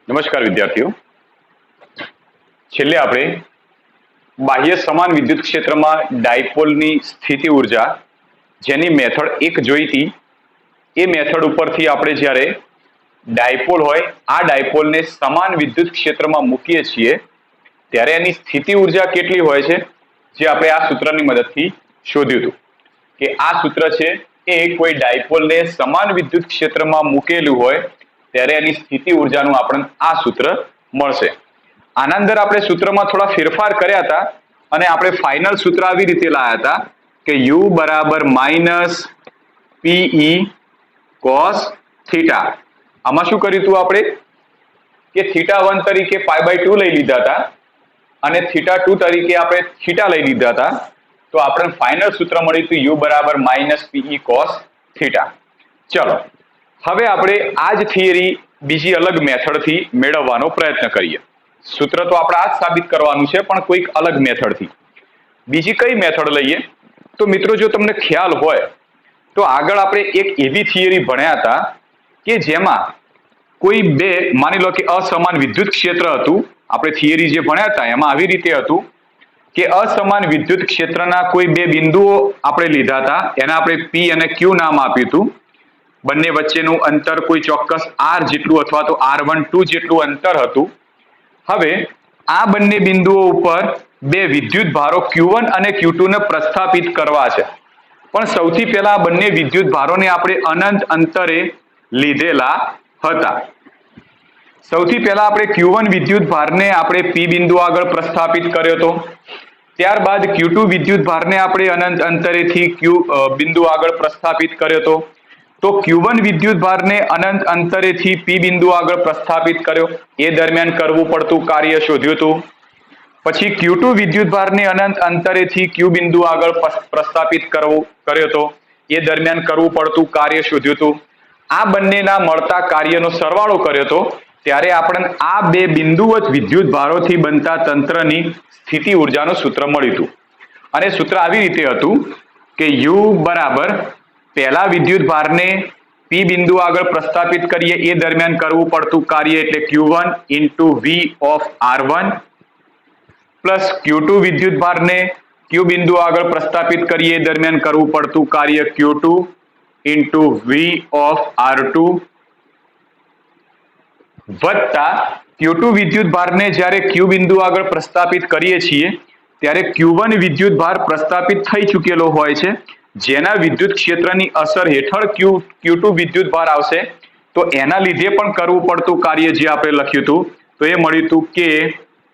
નમસ્કાર વિદ્યાર્થીઓ, છેલ્લે આપણે બાહ્ય સમાન વિદ્યુત ક્ષેત્રમાં ડાયપોલની સ્થિતિ ઉર્જા જેની મેથડ એક જોઈ હતી એ મેથડ ઉપરથી આપણે જ્યારે ડાયપોલ હોય આ ડાયપોલને સમાન વિદ્યુત ક્ષેત્રમાં મૂકીએ છીએ ત્યારે એની સ્થિતિ ઉર્જા કેટલી હોય છે જે આપણે આ સૂત્રની મદદથી શોધ્યું હતું કે આ સૂત્ર છે એ કોઈ ડાયપોલને સમાન વિદ્યુત ક્ષેત્રમાં મૂકેલું હોય ત્યારે એની સ્થિતિ ઉર્જાનું આપણને આ સૂત્ર મળશે। આના અંદર આપણે સૂત્રમાં થોડા ફેરફાર કર્યા હતા અને આપણે ફાઇનલ સૂત્ર આવી રીતે લાવ્યા હતા કે U બરાબર માઇનસ PE cos થીટા। આમાં શું કર્યું હતું આપણે કે θ1 તરીકે π/2 લઈ લીધા હતા અને θ2 તરીકે આપણે થીટા લઈ લીધા હતા, તો આપણને ફાઇનલ સૂત્ર મળ્યું હતું U બરાબર માઇનસ PE cos થીટા। ચલો હવે આપણે આ જ થિયરી બીજી અલગ મેથડથી મેળવવાનો પ્રયત્ન કરીએ। સૂત્ર તો આપણે આ જ સાબિત કરવાનું છે પણ કોઈક અલગ મેથડથી। બીજી કઈ મેથડ લઈએ તો મિત્રો, જો તમને ખ્યાલ હોય તો આગળ આપણે એક એવી થિયરી ભણ્યા હતા કે જેમાં કોઈ બે, માની લો કે અસમાન વિદ્યુત ક્ષેત્ર હતું। આપણે થિયરી જે ભણ્યા હતા એમાં આવી રીતે હતું કે અસમાન વિદ્યુત ક્ષેત્રના કોઈ બે બિંદુઓ આપણે લીધા હતા, એના આપણે P અને Q નામ આપ્યું હતું। બંને વચ્ચેનું અંતર કોઈ ચોક્કસ R જેટલું અથવા તો R12 જેટલું અંતર હતું। હવે આ બંને બિંદુઓ ઉપર બે વિદ્યુત ભારો Q1 અને Q2 ને પ્રસ્થાપિત કરવા છે, પણ સૌથી પહેલા આ બંને વિદ્યુત ભારોને આપણે અનંત અંતરે લીધેલા હતા। સૌથી પહેલા આપણે Q1 વિદ્યુત ભારને આપણે P બિંદુ આગળ પ્રસ્થાપિત કર્યો હતો, ત્યારબાદ Q2 વિદ્યુત ભારને આપણે અનંત અંતરેથી Q બિંદુ આગળ પ્રસ્થાપિત કર્યો હતો। તો Q1 વિદ્યુત ભારને અનંત અંતરેથી P બિંદુ આગળ પ્રસ્થાપિત કર્યો, એ દરમિયાન કરવું પડતું કાર્ય શોધ્યું હતું। પછી Q2 વિદ્યુત ભારને અનંત અંતરેથી Q બિંદુ આગળ પ્રસ્થાપિત કર્યો હતો, એ દરમિયાન કરવું પડતું કાર્ય શોધ્યું હતું। આ બંનેના મળતા કાર્યનો સરવાળો કર્યો હતો ત્યારે આપણને આ બે બિંદુવત વિદ્યુત ભારોથી બનતા તંત્રની સ્થિતિ ઉર્જાનું સૂત્ર મળ્યું હતું। અને સૂત્ર આવી રીતે હતું કે U બરાબર પહેલા વિદ્યુત ભારને P બિંદુ આગળ પ્રસ્થાપિત કરીએ એ દરમિયાન કરવું પડતું કાર્ય એટલે Q1 into V of R1 plus Q2 વિદ્યુત ભારને Q બિંદુ આગળ પ્રસ્થાપિત કરીએ એ દરમિયાન કરવું પડતું કાર્ય Q2 into V of R2 વત્તા Q2 વિદ્યુત ભારને જ્યારે Q બિંદુ આગળ પ્રસ્થાપિત કરીએ છીએ ત્યારે Q1 વિદ્યુત ભાર પ્રસ્થાપિત થઈ ચૂકેલો હોય છે, જેના વિદ્યુત ક્ષેત્રની અસર હેઠળ Q2 વિદ્યુત ભાર આવશે, તો એના લીધે પણ કરવું પડતું કાર્ય જે આપણે લખ્યું હતું તો એ મળ્યું હતું કે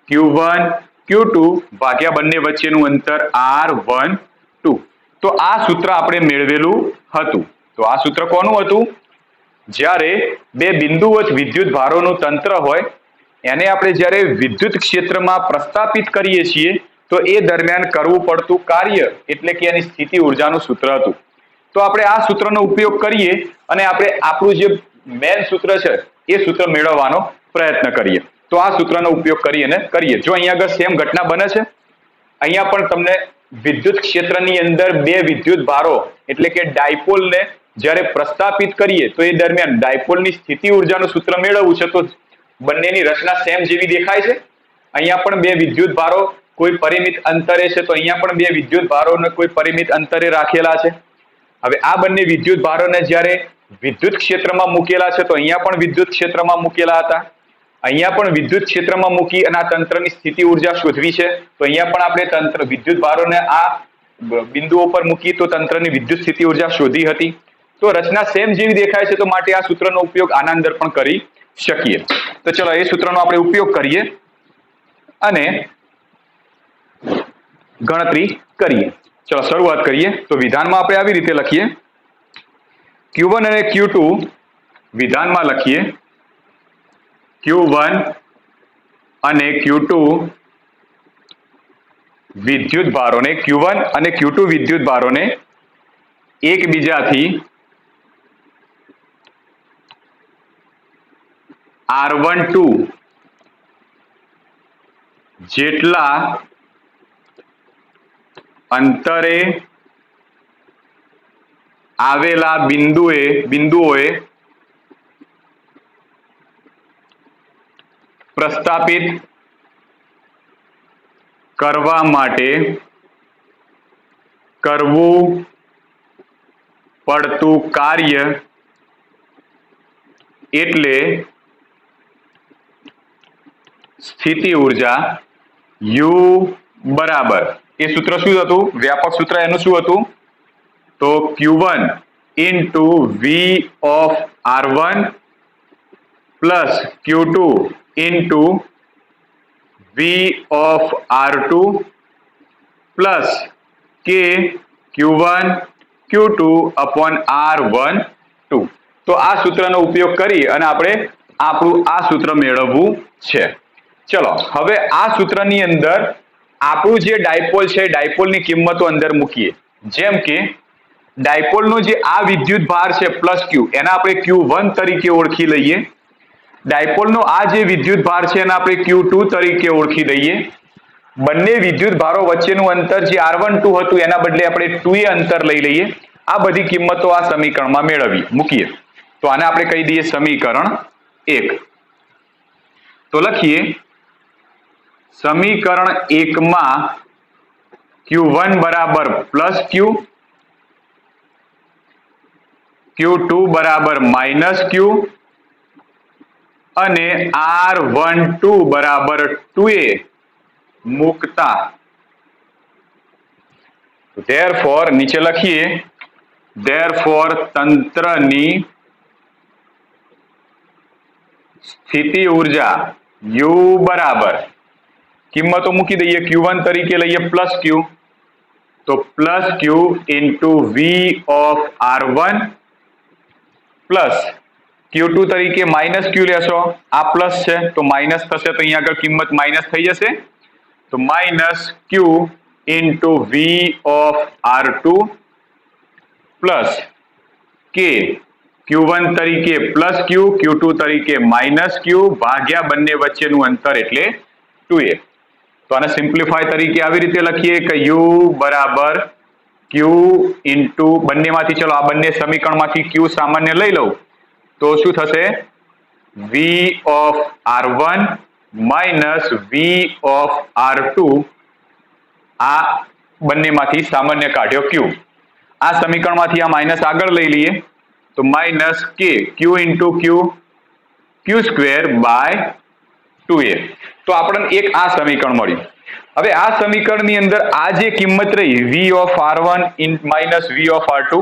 Q1 Q2 ભાગ્યા બંને વચ્ચેનું અંતર R12। તો આ સૂત્ર આપણે મેળવેલું હતું। તો આ સૂત્ર કોનું હતું? જ્યારે બે બિંદુવત વિદ્યુત ભારોનું તંત્ર હોય એને આપણે જ્યારે વિદ્યુત ક્ષેત્રમાં પ્રસ્થાપિત કરીએ છીએ તો એ દરમિયાન કરવું પડતું કાર્ય એટલે કે એની સ્થિતિ ઉર્જાનું સૂત્ર હતું। તો આપણે આ સૂત્રનો ઉપયોગ કરીએ અને આપણે આપણું જે મેન સૂત્ર છે એ સૂત્ર મેળવવાનો પ્રયત્ન કરીએ। તો આ સૂત્રનો ઉપયોગ કરીને કરીએ। જો અહીંયા આગળ સેમ ઘટના બને છે, અહીંયા પણ તમને વિદ્યુત ક્ષેત્રની અંદર બે વિદ્યુત ભારો એટલે કે ડાયપોલને જ્યારે પ્રસ્થાપિત કરીએ તો એ દરમિયાન ડાયપોલની સ્થિતિ ઉર્જાનું સૂત્ર મેળવવું છે, તો બંનેની રચના સેમ જેવી દેખાય છે। અહીંયા પણ બે વિદ્યુત ભારો કોઈ પરિમિત અંતરે છે, તો અહીંયા પણ બે વિદ્યુત ભારોને કોઈ પરિમિત અંતરે રાખેલા છે। હવે આ બંને વિદ્યુત ભારોને જ્યારે વિદ્યુત ક્ષેત્રમાં મૂકેલા છે તો અહીંયા પણ વિદ્યુત ક્ષેત્રમાં મૂકેલા હતા, અહીંયા પણ વિદ્યુત ક્ષેત્રમાં મૂકી અને આ તંત્રની સ્થિતિ ઉર્જા શોધવી છે, તો અહીંયા પણ આપણે તંત્ર વિદ્યુત ભારોને આ બિંદુઓ પર મૂકી તો તંત્રની વિદ્યુત સ્થિતિ ઉર્જા શોધી હતી। તો રચના સેમ જેવી દેખાય છે, તો માટે આ સૂત્રનો ઉપયોગ આના અંદર પણ કરી શકીએ। તો ચલો એ સૂત્રનો આપણે ઉપયોગ કરીએ અને ગણતરી કરીએ। ચલો શરૂઆત કરીએ। તો વિધાનમાં આપણે આવી રીતે લખીએ, Q1 અને Q2 વિધાનમાં લખીએ Q1 અને Q2 વિદ્યુત ભારોને Q1 અને Q2 વિદ્યુત ભારોને એકબીજાથી R12 જેટલા અંતરે આવેલા બિંદુઓએ પ્રસ્થાપિત કરવા માટે કરવું પડતું કાર્ય એટલે સ્થિતિ ઉર્જા યુ બરાબર એ સૂત્ર શું હતું? વ્યાપક સૂત્ર એનું શું હતું? તો Q1 into V of R1 plus Q2 into V of R2 plus k Q1 Q2 upon R12. તો આ સૂત્રનો ઉપયોગ કરી અને આપણે આપણું આ સૂત્ર મેળવવું છે. ચલો હવે આ સૂત્રની અંદર આપણું જે ડાયપોલ છે ડાયપોલની કિંમતો અંદર મૂકીએ. જેમ કે ડાયપોલનો જે આ વિદ્યુત ભાર છે પ્લસ ક્યુ એના આપણે Q1 તરીકે ઓળખી લઈએ. ડાયપોલનો આ જે વિદ્યુત ભાર છે એને આપણે Q2 તરીકે ઓળખી દઈએ. બંને વિદ્યુત ભારો વચ્ચેનું અંતર જે R12 હતું એના બદલે આપણે 2a અંતર લઈ લઈએ. આ બધી કિંમતો આ સમીકરણમાં મૂકીએ. તો આને આપણે કહી દઈએ સમીકરણ 1. તો લખીએ સમીકરણ 1 માં Q1 બરાબર પ્લસ ક્યુ, Q2 બરાબર માઇનસ ક્યુ અને R12 બરાબર 2a મૂકતા therefore નીચે લખીએ therefore તંત્રની સ્થિતિ ઉર્જા U બરાબર કિંમતો મૂકી દઈએ. Q1 તરીકે લઈએ પ્લસ ક્યુ, તો plus Q into V of R1 plus Q2 તરીકે માઇનસ ક્યુ લેશો, આ પ્લસ છે તો માઇનસ થશે, તો અહીંયા આગળ કિંમત માઇનસ થઈ જશે. તો minus Q into V of R2 plus k Q1 તરીકે પ્લસ ક્યુ, Q2 તરીકે માઇનસ ક્યુ ભાગ્યા બંને વચ્ચેનું અંતર એટલે 2a. તો આને સિમ્પ્લિફાય તરીકે આવી રીતે લખીએ કે U બરાબર Q ઇન્ટુ બંનેમાંથી ચલો આ બંને સમીકરણમાંથી Q સામાન્ય લઈ લઉં તો શું થશે? V of R1 minus V of R2, આ બંનેમાંથી સામાન્ય કાઢ્યો Q. આ સમીકરણમાંથી આ માઇનસ આગળ લઈ લઈએ તો minus k Q into Q square by 2a. તો આપણને એક આ સમીકરણ મળ્યું. હવે આ સમીકરણની અંદર આ જે કિંમત રહી V of R1 minus V of R2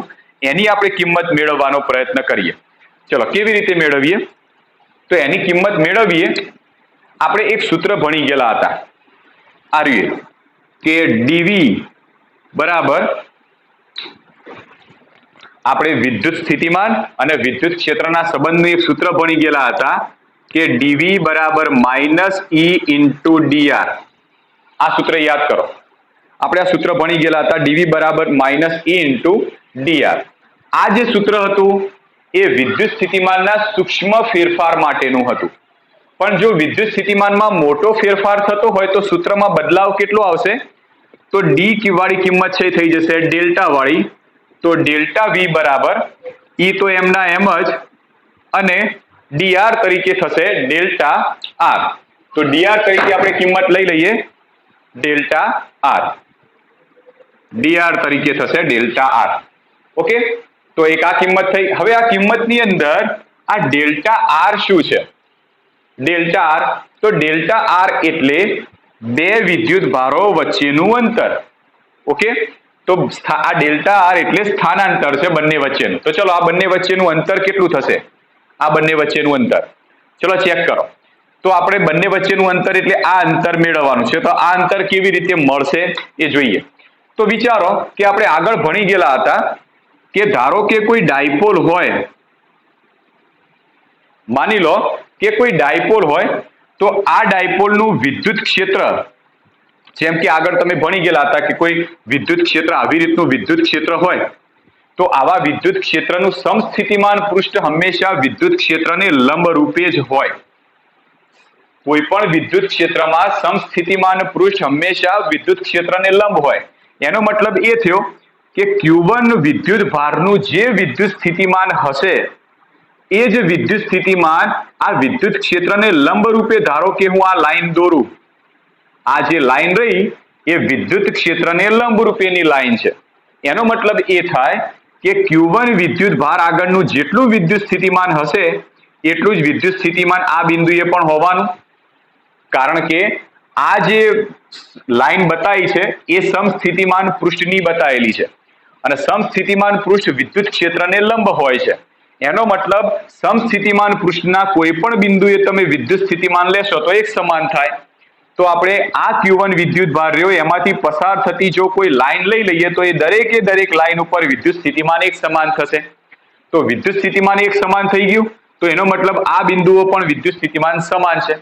એની આપણે કિંમત મેળવવાનો પ્રયત્ન કરીએ. ચલો કેવી રીતે મેળવીએ? તો એની કિંમત મેળવીએ આપણે એક સૂત્ર ભણી ગયેલા હતા આ રીતે કે ડીવી બરાબર આપણે વિદ્યુત સ્થિતિમાન અને વિદ્યુત ક્ષેત્રના સંબંધનું એક સૂત્ર ભણી ગયેલા હતા કે ડીવી બરાબર માઇનસ ઈ ઇન્ટુ ડીઆર. આ સૂત્ર યાદ કરો. આપણે આ સૂત્ર ભણી ગયેલા હતા ડીવી બરાબર માઇનસ ઈ ઇન્ટુ ડીઆર. આ જે સૂત્ર હતું એ વિદ્યુત સ્થિતિમાનના સૂક્ષ્મ ફેરફાર માટેનું હતું. પણ જો વિદ્યુત સ્થિતિમાનમાં મોટો ફેરફાર થતો હોય તો સૂત્રમાં બદલાવ કેટલો આવશે? તો ડી વાળી કિંમત છે થઈ જશે ડેલ્ટા વાળી. તો ડેલ્ટા વી બરાબર ઈ તો એમના એમ જ અને ડીઆર તરીકે થશે ડેલ્ટા આર. તો ડીઆર તરીકે આપણે કિંમત લઈ લઈએ ડેલ્ટા આર. ડીઆર તરીકે થશે ડેલ્ટા આર. ઓકે, તો એક આ કિંમત થઈ. હવે આ કિંમતની અંદર આ ડેલ્ટા આર શું છે? ડેલ્ટા આર, તો ડેલ્ટા આર એટલે બે વિદ્યુત ભારો વચ્ચેનું અંતર. ઓકે, તો આ ડેલ્ટા આર એટલે સ્થાનાંતર છે બંને વચ્ચેનું. તો ચલો આ બંને વચ્ચેનું અંતર કેટલું થશે? આ બંને વચ્ચેનું અંતર ચલો ચેક કરો. તો આપણે બંને વચ્ચેનું અંતર એટલે આ અંતર મેળવવાનું છે. તો આ અંતર કેવી રીતે મળશે એ જોઈએ. તો વિચારો કે આપણે આગળ ભણી ગયેલા હતા કે ધારો કે કોઈ ડાયપોલ હોય, માની લો કે કોઈ ડાયપોલ હોય તો આ ડાયપોલનું વિદ્યુત ક્ષેત્ર, જેમ કે આગળ તમે ભણી ગયેલા હતા કે કોઈ વિદ્યુત ક્ષેત્ર આવી રીતનું વિદ્યુત ક્ષેત્ર હોય તો આવા વિદ્યુત ક્ષેત્રનું સમસ્થિતિમાન પૃષ્ઠ હંમેશા વિદ્યુત ક્ષેત્રને લંબ રૂપે જ હોય. કોઈ પણ વિદ્યુત ક્ષેત્રમાં સમસ્થિતિમાન પૃષ્ઠ હંમેશા વિદ્યુત ક્ષેત્રને લંબ હોય. એનો મતલબ એ થયો કે Q1 વિદ્યુત ભારનું જે વિદ્યુત સ્થિતિમાન હશે એ જ વિદ્યુત સ્થિતિમાન આ વિદ્યુત ક્ષેત્રને લંબ રૂપે ધારો કે હું આ લાઈન દોરું, આ જે લાઈન રહી એ વિદ્યુત ક્ષેત્રને લંબ રૂપેની લાઈન છે. એનો મતલબ એ થાય કે Q1 વિદ્યુત ભાર આગળનું જેટલું વિદ્યુત સ્થિતિમાન હશે એટલું જ વિદ્યુત સ્થિતિમાન આ બિંદુએ પણ હોવાનું, કારણ કે આ જે લાઈન બતાવી છે એ સમસ્થિતિમાન પૃષ્ઠની બતાવેલી છે અને સમસ્થિતિમાન પૃષ્ઠ વિદ્યુત ક્ષેત્રને લંબ હોય છે. એનો મતલબ સમસ્થિતિમાન પૃષ્ઠના કોઈ પણ બિંદુએ તમે વિદ્યુત સ્થિતિમાન લેશો તો એક સમાન થાય. તો આપણે આ Q1 વિદ્યુત ભાર રહ્યો એમાંથી પસાર થતી જો કોઈ લાઈન લઈ લઈએ તો એ દરેકે દરેક લાઈન ઉપર વિદ્યુત સ્થિતિમાન એક સમાન થશે. તો વિદ્યુત સ્થિતિમાન એક સમાન થઈ ગયું તો એનો મતલબ આ બિંદુઓ પણ વિદ્યુત સ્થિતિમાન સમાન છે.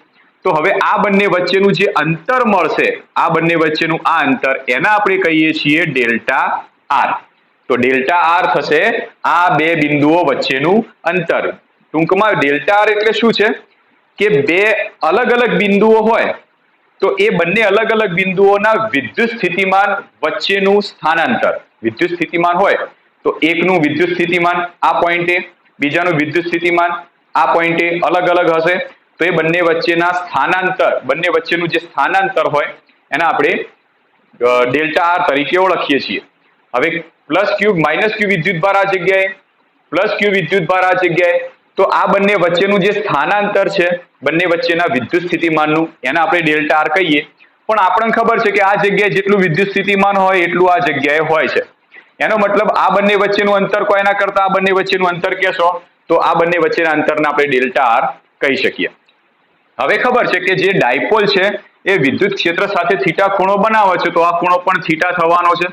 તો હવે આ બંને વચ્ચેનું જે અંતર મળશે, આ બંને વચ્ચેનું આ અંતર, એના આપણે કહીએ છીએ ડેલ્ટા આર. તો ડેલ્ટા આર થશે આ બે બિંદુઓ વચ્ચેનું અંતર. ટૂંકમાં ડેલ્ટા આર એટલે શું છે કે બે અલગ અલગ બિંદુઓ હોય તો એ બંને અલગ અલગ બિંદુઓના વિદ્યુત સ્થિતિમાન વચ્ચેનું સ્થાનાંતર. વિદ્યુત સ્થિતિમાન હોય તો એકનું વિદ્યુત સ્થિતિમાન આ પોઈન્ટે, બીજાનું વિદ્યુત સ્થિતિમાન આ પોઈન્ટે અલગ અલગ હશે તો એ બંને વચ્ચેના સ્થાનાંતર, બંને વચ્ચેનું જે સ્થાનાંતર હોય એને આપણે ડેલ્ટા આર તરીકે ઓળખીએ છીએ. હવે પ્લસ ક્યુ માઇનસ ક્યુ વિદ્યુત ભાર આ જગ્યાએ, પ્લસ ક્યુ વિદ્યુત ભાર આ જગ્યાએ, તો આ બંને વચ્ચેનું જે સ્થાનાંતર છે બંને વચ્ચેના વિદ્યુત સ્થિતિમાનનું એને આપણે ડેલ્ટા આર કહીએ. પણ આપણને ખબર છે કે આ જગ્યાએ જેટલું વિદ્યુત સ્થિતિમાન હોય એટલું આ જગ્યાએ હોય છે. એનો મતલબ આ બંને વચ્ચેનું અંતર કોઈના કરતા આ બંને વચ્ચેનું અંતર કહેશો તો આ બંને વચ્ચેના અંતરને આપણે ડેલ્ટા આર કહી શકીએ. હવે ખબર છે કે જે ડાયપોલ છે એ વિદ્યુત ક્ષેત્ર સાથે થીટા ખૂણો બનાવે છે તો આ ખૂણો પણ થીટા થવાનો છે.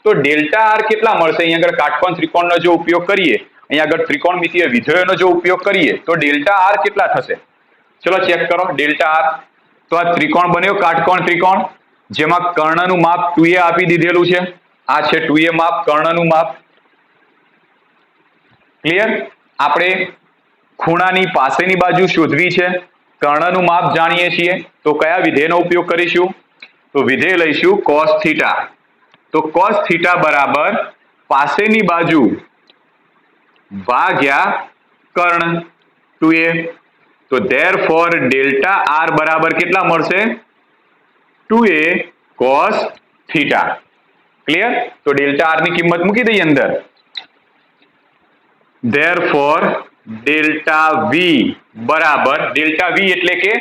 તો ડેલ્ટા આર કેટલા મળશે? અહીંયા આગળ કાટકોણ ત્રિકોણનો જો ઉપયોગ કરીએ, અહીંયા આગળ ત્રિકોણમિતીય વિધેયોનો જો ઉપયોગ કરીએ તો ડેલ્ટા આર કેટલા થશે? ચલો ચેક કરો ડેલ્ટા આર. તો આ ત્રિકોણ બન્યો કાટકોણ ત્રિકોણ, જેમાં કર્ણનું માપ 2a આપી દીધેલું છે. આ છે 2a માપ, કર્ણનું માપ. ક્લિયર? આપણે ખૂણાની પાસેની બાજુ શોધવી છે, કર્ણનું માપ જાણીએ છીએ તો કયા વિધેયનો ઉપયોગ કરીશું? તો વિધેય લઈશું cos થીટા. તો cos થીટા બરાબર પાસેની બાજુ ભાગ્યા કર્ણ 2a. તો therefore ડેલ્ટા આર બરાબર કેટલા મળશે? 2a cos theta. ક્લિયર? તો ડેલ્ટા આર ની કિંમત મૂકી દઈએ અંદર. therefore ડેલ્ટા વી બરાબર, ડેલ્ટા વી એટલે કે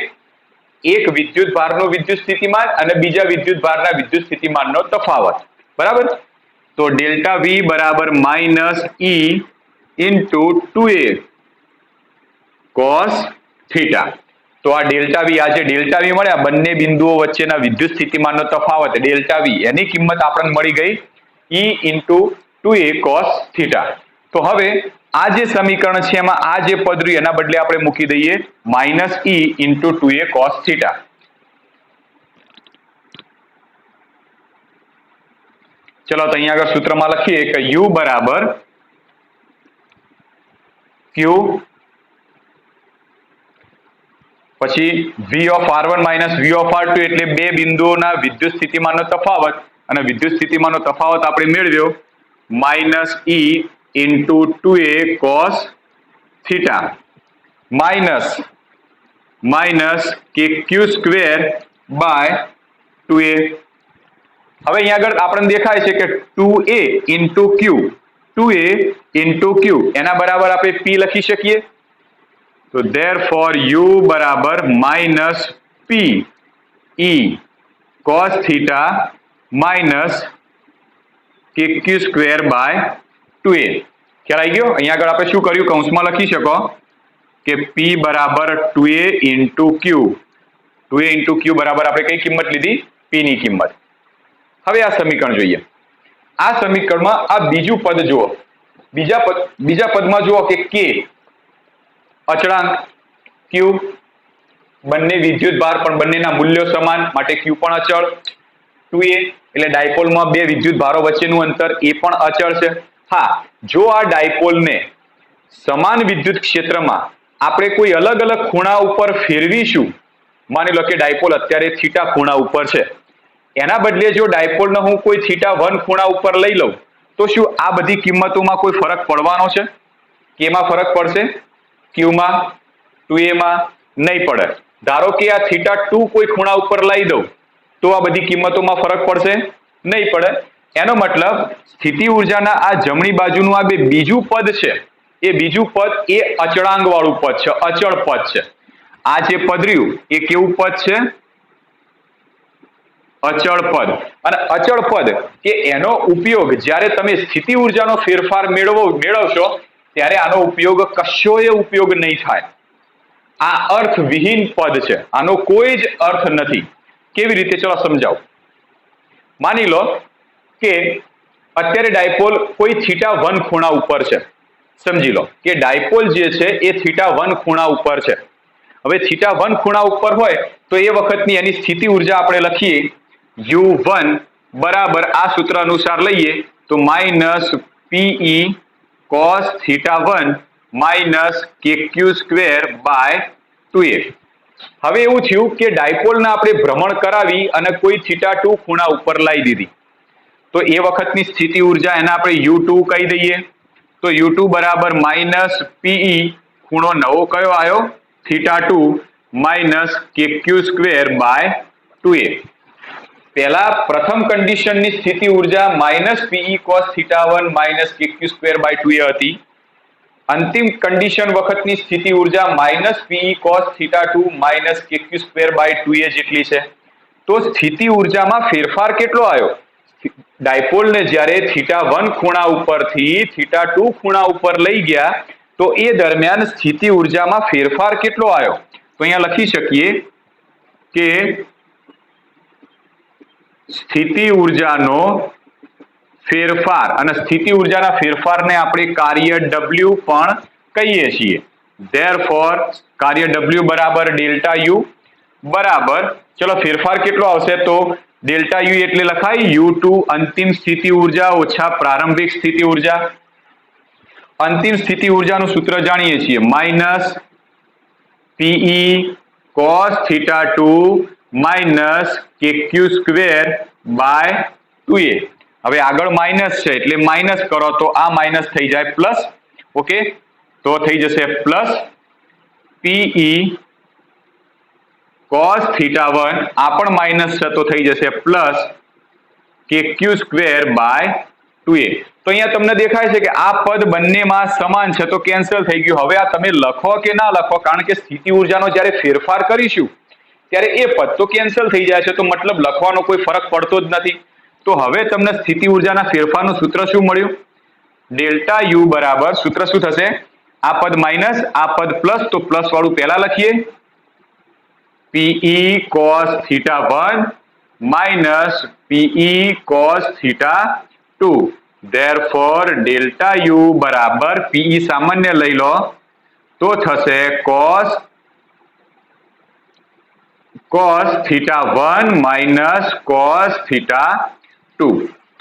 એક વિદ્યુત ભારનો વિદ્યુત સ્થિતિમાન અને બીજા વિદ્યુત ભારના વિદ્યુત સ્થિતિમાનનો તફાવત. બરાબર? તો ડેલ્ટા વી બરાબર માઇનસ ઈ ઇન્ટુ 2a cos થીટા. તો આ ડેલ્ટા વી, આ જે ડેલ્ટા વી મળ્યા બંને બિંદુઓ વચ્ચેના વિદ્યુત સ્થિતિમાનનો તફાવત ડેલ્ટા વી, એની કિંમત આપણને મળી ગઈ ઈ ઇન્ટુ 2a cos થીટા. તો હવે આ જે સમીકરણ છે એમાં આ જે પદ રહ્યું એના બદલે આપણે મૂકી દઈએ માઇનસ ઈ ઇન્ટુ 2a cos થીટા. ચલો તો અહીંયા આગળ સૂત્રમાં લખીએ કે u બરાબર q પછી v of r1 minus v of r2 એટલે બે બિંદુઓના વિદ્યુત સ્થિતિમાનનો તફાવત, અને વિદ્યુત સ્થિતિમાનનો તફાવત આપણે મેળવ્યો માઇનસ ઈ into 2a cos theta minus કે ક્યુ સ્ક્વેર બાય 2a. હવે અહીંયા આગળ આપણને દેખાય છે કે 2a ઇન્ટુ ક્યુ, 2a ઇન્ટુ ક્યુ એના બરાબર આપણે p લખી શકીએ. તો therefore u બરાબર minus p e cos theta minus કે ક્યુ સ્ક્વેર બાય 2a. ખ્યાલ આવી ગયો? અહીંયા આગળ આપણે શું કર્યું? કૌંસમાં લખી શકો કે p બરાબર 2a ઇન્ટુ ક્યુ, 2a ઇન્ટુ ક્યુ બરાબર આપણે કઈ કિંમત લીધી? p ની કિંમત. હવે આ સમીકરણ જોઈએ. આ સમીકરણમાં આ બીજું પદ જુઓ, બીજા પદમાં જુઓ કે k અચળાંક, q બંને વિદ્યુત ભાર પણ બંનેના મૂલ્યો સમાન માટે q પણ અચળ, 2a એટલે ડાયપોલમાં બે વિદ્યુત ભારો વચ્ચેનું અંતર એ પણ અચળ છે. હા, જો આ ડાયપોલને સમાન વિદ્યુત ક્ષેત્રમાં આપણે કોઈ અલગ અલગ ખૂણા ઉપર ફેરવીશું, માની લો કે ડાયપોલ અત્યારે થીટા ખૂણા ઉપર છે, એના બદલે જો ડાયપોલને હું કોઈ θ1 ખૂણા ઉપર લઈ લઉં તો શું આ બધી કિંમતોમાં કોઈ ફરક પડવાનો છે? કેમાં ફરક પડશે? ક્યુમાં, 2a માં નહીં પડે. ધારો કે આ θ2 કોઈ ખૂણા ઉપર લાવી દઉં તો આ બધી કિંમતોમાં ફરક પડશે? નહીં પડે. એનો મતલબ સ્થિતિ ઉર્જાના આ જમણી બાજુનું આ બીજું પદ છે, એ બીજું પદ એ અચળાંક વાળું પદ છે, અચળ પદ છે. આ જે પદ રહ્યું એ કેવું પદ છે? અચળ પદ. અને અચળ પદ કે એનો ઉપયોગ જ્યારે તમે સ્થિતિ ઉર્જાનો ફેરફાર મેળવશો ત્યારે આનો ઉપયોગ કશોય ઉપયોગ નહીં થાય. આ અર્થવિહીન પદ છે, આનો કોઈ જ અર્થ નથી. કેવી રીતે? ચલો સમજાવું. માની લો કે અત્યારે ડાયપોલ કોઈ θ1 ખૂણા ઉપર છે. સમજી લો કે ડાયપોલ જે છે એ θ1 ખૂણા ઉપર છે. હવે θ1 ખૂણા ઉપર હોય તો એ વખતની એની સ્થિતિ ઉર્જા આપણે લખીએ U1 બરાબર આ સૂત્ર અનુસાર લઈએ તો minus PE cos θ1 minus KQ square by 2a. હવે એવું થયું કે ડાયપોલને આપણે ભ્રમણ કરાવી અને કોઈ θ2 ખૂણા ઉપર લાવી દીધી તો એ વખતની સ્થિતિ ઉર્જા એને આપણે U2 કહી દઈએ. તો U2 બરાબર માઇનસ PE ખૂણો નવો કયો આવ્યો? θ2 minus KQ square by 2a. પહેલા પ્રથમ કન્ડિશનની સ્થિતિ ઉર્જા minus PE cos θ1 minus KQ square by 2a હતી. અંતિમ કન્ડિશન વખતની સ્થિતિ ઉર્જા minus PE cos θ2 minus KQ square by 2a જેટલી છે. તો સ્થિતિ ઉર્જામાં ફેરફાર કેટલો આવ્યો? ડાયપોલને જ્યારે θ1 ખૂણા ઉપરથી θ2 ખૂણા ઉપર લઈ ગયા તો એ દરમિયાન સ્થિતિ ઉર્જામાં ફેરફાર કેટલો આવ્યો? તો અહીંયા લખી શકીએ કે સ્થિતિ ઉર્જાનો ફેરફાર, અને સ્થિતિ ઉર્જાના ફેરફારને આપણે કાર્ય W પણ કહીએ છીએ. ધેરફોર કાર્ય W બરાબર ડેલ્ટા U બરાબર, ચલો ફેરફાર કેટલો આવશે? તો ડેલ્ટા U એટલે લખાય U2 અંતિમ સ્થિતિ ઉર્જા ઓછા પ્રારંભિક સ્થિતિ ઉર્જા. અંતિમ સ્થિતિ ઉર્જાનું સૂત્ર જાણીએ છીએ minus PE cos θ2 minus KQ square by 2a. હવે આગળ માઇનસ છે એટલે માઇનસ કરો તો આ માઇનસ થઈ જાય પ્લસ. ઓકે, તો થઈ જશે પ્લસ PE cos θ1, આ પણ માઇનસ છે તો થઈ જશે plus KQ square by 2a. તો અહીંયા તમને દેખાય છે કે આ પદ બંનેમાં સમાન છે તો કેન્સલ થઈ ગયું. હવે આ તમે લખો કે ના લખો, કારણ કે સ્થિતિ ઉર્જાનો જ્યારે ફેરફાર કરીશું ત્યારે એ પદ તો કેન્સલ થઈ જાય છે, તો મતલબ લખવાનો કોઈ ફરક પડતો જ નથી. તો હવે તમને સ્થિતિ ઉર્જાના ફેરફારનું સૂત્ર શું મળ્યું? ડેલ્ટા U બરાબર સૂત્ર શું થશે? આ પદ માઇનસ, આ પદ પ્લસ, તો પ્લસ વાળું પહેલા લખીએ PE cos θ1 minus PE cos θ2. Therefore delta U બરાબર PE સામાન્ય લઈ લો તો થશે cos θ1 માઇનસ cos θ2.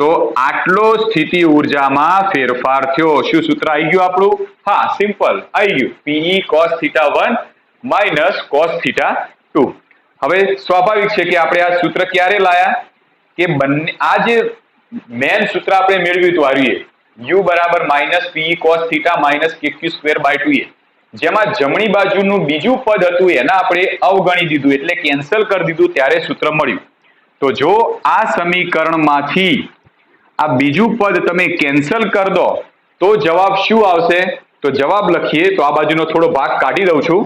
તો આટલો સ્થિતિ ઉર્જામાં ફેરફાર થયો. શું સૂત્ર આવી ગયું આપણું? હા, સિમ્પલ આવી ગયું, PE cos θ1 માઇનસ cos θ2. હવે સ્વાભાવિક છે કે આપણે આ સૂત્ર ક્યારે લાયા કે બંને આ જે મેન સૂત્ર આપણે મેળવ્યું હતું આર્યું U બરાબર minus PE cos θ minus KQ square by 2a, જેમાં જમણી બાજુનું બીજું પદ હતું એને આપણે અવગણી દીધું એટલે કેન્સલ કરી દીધું, ત્યારે સૂત્ર મળ્યું. તો જો આ સમીકરણમાંથી આ બીજું પદ તમે કેન્સલ કરી દો તો જવાબ શું આવશે? તો જવાબ લખીએ તો આ બાજુનો થોડો ભાગ કાઢી દઉં છું.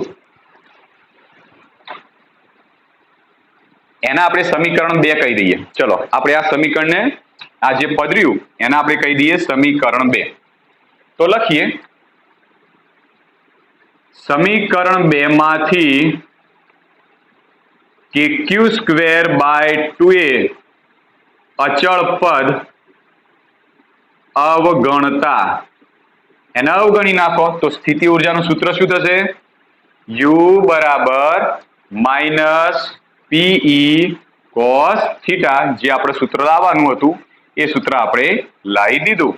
એના આપણે સમીકરણ 2 કહી દઈએ. ચલો આપણે આ સમીકરણને, આ જે પદ રહ્યું એને આપણે કહી દઈએ સમીકરણ 2. તો લખીએ સમીકરણ 2 માંથી KQ સ્ક્વેર બાય 2a અચળ પદ અવગણતા એને અવગણી નાખો તો સ્થિતિ ઉર્જાનું સૂત્ર શું થશે? U બરાબર માઇનસ PE cos θ, જે આપણે સૂત્ર લાવવાનું હતું એ સૂત્ર આપણે લાવી દીધું.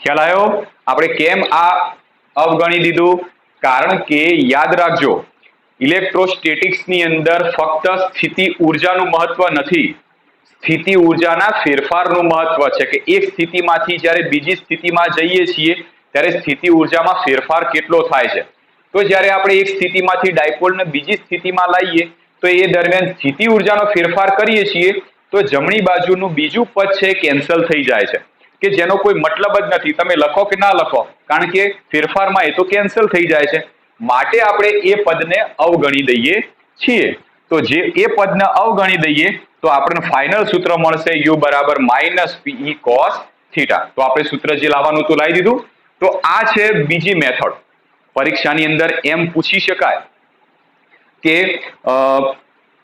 ખ્યાલ આવ્યો? આપણે કેમ આ અવગણી દીધું? કારણ કે યાદ રાખજો, ઇલેક્ટ્રોસ્ટેટિક્સની અંદર ફક્ત સ્થિતિ ઉર્જાનું મહત્વ નથી, સ્થિતિ ઉર્જાના ફેરફારનું મહત્વ છે. કે એક સ્થિતિમાંથી જ્યારે બીજી સ્થિતિમાં જઈએ છીએ ત્યારે સ્થિતિ ઉર્જામાં ફેરફાર કેટલો થાય છે. તો જ્યારે આપણે એક સ્થિતિમાંથી ડાયપોલને બીજી સ્થિતિમાં લાવીએ તો એ દરમિયાન સ્થિતિ ઉર્જાનો ફેરફાર કરીએ છીએ તો જમણી બાજુનું બીજું પદ છે કેન્સલ થઈ જાય છે, કે જેનો કોઈ મતલબ જ નથી. તમે લખો કે ના લખો, કારણ કે ફેરફારમાં એ તો કેન્સલ થઈ જાય છે. માટે આપણે એ પદને અવગણી દઈએ છીએ. તો જે એ પદને અવગણી દઈએ તો આપણને ફાઇનલ સૂત્ર મળશે યુ બરાબર -PE cos થીટા. તો આપણે સૂત્ર જે લાવવાનું તો લાવી દીધું. તો આ છે બીજી મેથડ. પરીક્ષાની અંદર એમ પૂછી શકાય કે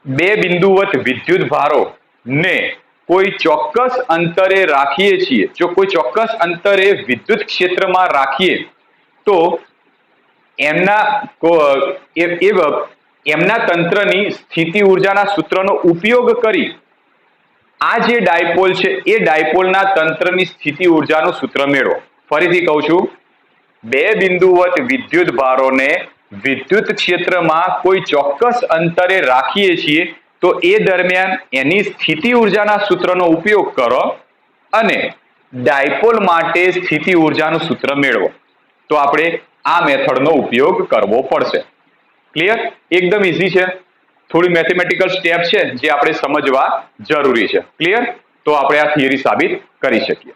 બે બિંદુવત વિદ્યુત ભારો ને કોઈ ચોક્કસ અંતરે રાખીએ છીએ, જો કોઈ ચોક્કસ અંતરે વિદ્યુત ક્ષેત્રમાં રાખીએ તો એમના તંત્રની સ્થિતિ ઉર્જાના સૂત્રનો ઉપયોગ કરી આ જે ડાયપોલ છે એ ડાયપોલના તંત્રની સ્થિતિ ઉર્જાનું સૂત્ર મેળવો. ફરીથી કહું છું, બે બિંદુવત વિદ્યુત ભારોને વિદ્યુત ક્ષેત્રમાં કોઈ ચોક્કસ અંતરે રાખીએ છીએ તો એ દરમિયાન એની સ્થિતિ ઉર્જાના સૂત્રનો ઉપયોગ કરો અને ડાયપોલ માટે સ્થિતિ ઉર્જાનું સૂત્ર મેળવો. તો આપણે આ મેથડનો ઉપયોગ કરવો પડશે. ક્લિયર? એકદમ ઇઝી છે. થોડી મેથેમેટિકલ સ્ટેપ છે જે આપણે સમજવા જરૂરી છે. ક્લિયર? તો આપણે આ થિયરી સાબિત કરી શકીએ.